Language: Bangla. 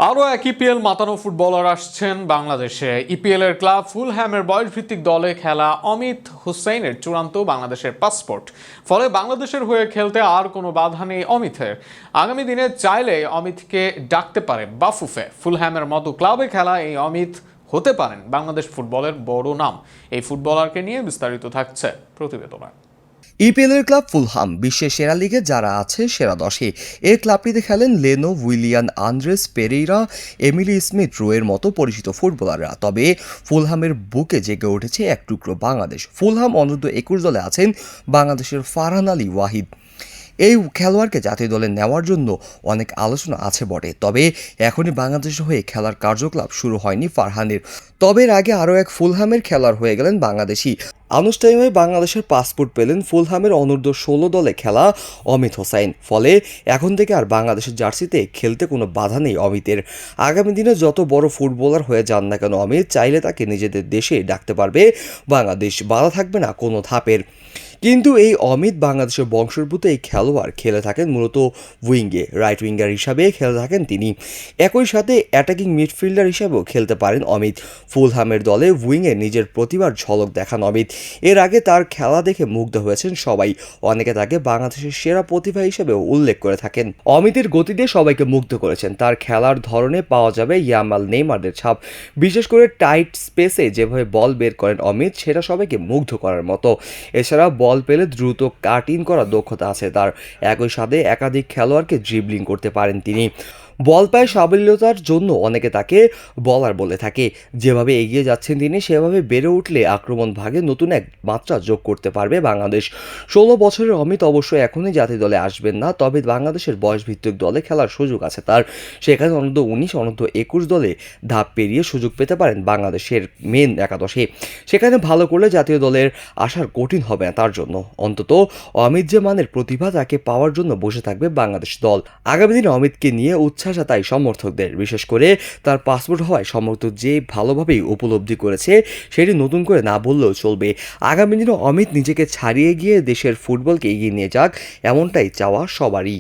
আরও এক ইপিএল মাতানো ফুটবলার আসছেন বাংলাদেশে। ইপিএল এর ক্লাব ফুলহ্যামের বয়সভিত্তিক দলে খেলা অমিত হুসেইনের চূড়ান্ত বাংলাদেশের পাসপোর্ট। ফলে বাংলাদেশের হয়ে খেলতে আর কোনো বাধা নেই অমিতের। আগামী দিনে চাইলে অমিতকে ডাকতে পারে বাফুফে। ফুলহ্যামের মতো ক্লাবে খেলা এই অমিত হতে পারেন বাংলাদেশ ফুটবলের বড় নাম। এই ফুটবলারকে নিয়ে বিস্তারিত থাকছে প্রতিবেদনে। ইপিএলের ক্লাব ফুলহাম বিশ্বের সেরা লিগে যারা আছে সেরা 10-এ। এই ক্লাবটিতে খেলেন Leno, Willian, Andreas Pereira, Emile Smith রোয়ের মতো পরিচিত ফুটবলাররা। তবে ফুলহামের বুকে জেগে উঠেছে এক টুকরো বাংলাদেশ। ফুলহাম অনূর্ধ্ব 21 দলে আছেন বাংলাদেশের ফারহান আলী ওয়াহিদ। এই খেলোয়াড়কে জাতীয় দলে নেওয়ার জন্য অনেক আলোচনা আছে বটে, তবে এখনই বাংলাদেশের হয়ে খেলার কার্যকলাপ শুরু হয়নি ফারহানের। তবে এর আগে আরও এক ফুলহামের খেলোয়াড় হয়ে গেলেন বাংলাদেশি। আনুষ্ঠানিকভাবে বাংলাদেশের পাসপোর্ট পেলেন ফুলহামের অনূর্ধ্ব 16 দলে খেলা অমিত হোসাইন। ফলে এখন থেকে আর বাংলাদেশের জার্সিতে খেলতে কোনো বাধা নেই অমিতের। আগামী দিনে যত বড় ফুটবলার হয়ে যান না কেন অমিত, চাইলে তাকে নিজেদের দেশে ডাকতে পারবে বাংলাদেশ, বাধা থাকবে না কোনো ধাপের। কিন্তু এই অমিত বাংলাদেশের বংশোদ্ভূত এই খেলোয়াড় খেলে থাকেন মূলত উইঙ্গে, রাইট উইঙ্গার হিসাবে খেলে থাকেন তিনি। একই সাথে অ্যাটাকিং মিডফিল্ডার হিসাবেও খেলতে পারেন অমিত। ফুলহামের দলে উইংয়ে নিজের প্রতিভার ঝলক দেখান অমিত। এর আগে তার খেলা দেখে মুগ্ধ হয়েছেন সবাই। অনেকে তাকে বাংলাদেশের সেরা প্রতিভা হিসেবেও উল্লেখ করে থাকেন। অমিতের গতি দিয়ে সবাইকে মুগ্ধ করেছেন। তার খেলার ধরনে পাওয়া যাবে ইয়ামাল, নেইমারের ছাপ। বিশেষ করে টাইট স্পেসে যেভাবে বল বের করেন অমিত, সেটা সবাইকে মুগ্ধ করার মতো। এছাড়া বল পেলে দ্রুত কাট ইন করার দক্ষতা আছে তার। একই সাথে একাধিক খেলোয়াড়কে ড্রিবলিং করতে পারেন তিনি। বল পায়ে সাবলীলতার জন্য অনেকে তাকে বলার বলে থাকে। যেভাবে এগিয়ে যাচ্ছেন তিনি, সেভাবে বেড়ে উঠলে আক্রমণ ভাগে নতুন এক মাত্রা যোগ করতে পারবে বাংলাদেশ। 16 বছরের অমিত অবশ্য এখনই জাতীয় দলে আসবেন না, তবে বাংলাদেশের বয়সভিত্তিক দলে খেলার সুযোগ আছে তার। সেখানে অনূর্ধ্ব 19, অনূর্ধ্ব 21 দলে ধাপ পেরিয়ে সুযোগ পেতে পারেন বাংলাদেশের মেন একাদশে। সেখানে ভালো করলে জাতীয় দলের আসার কঠিন হবে না তার জন্য। অন্তত অমিত যে মানের প্রতিভা, তাকে পাওয়ার জন্য বসে থাকবে বাংলাদেশ দল। আগামী দিনে অমিতকে নিয়ে উচ্ছ্বাস তাই সমর্থকদের, বিশেষ করে তার পাসপোর্ট হওয়ায় সমর্থক যে ভালোভাবেই উপলব্ধি করেছে সেটি নতুন করে না বললেও চলবে। আগামী দিনে অমিত নিজেকে ছাড়িয়ে গিয়ে দেশের ফুটবলকে এগিয়ে নিয়ে যাক, এমনটাই চাওয়া সবারই।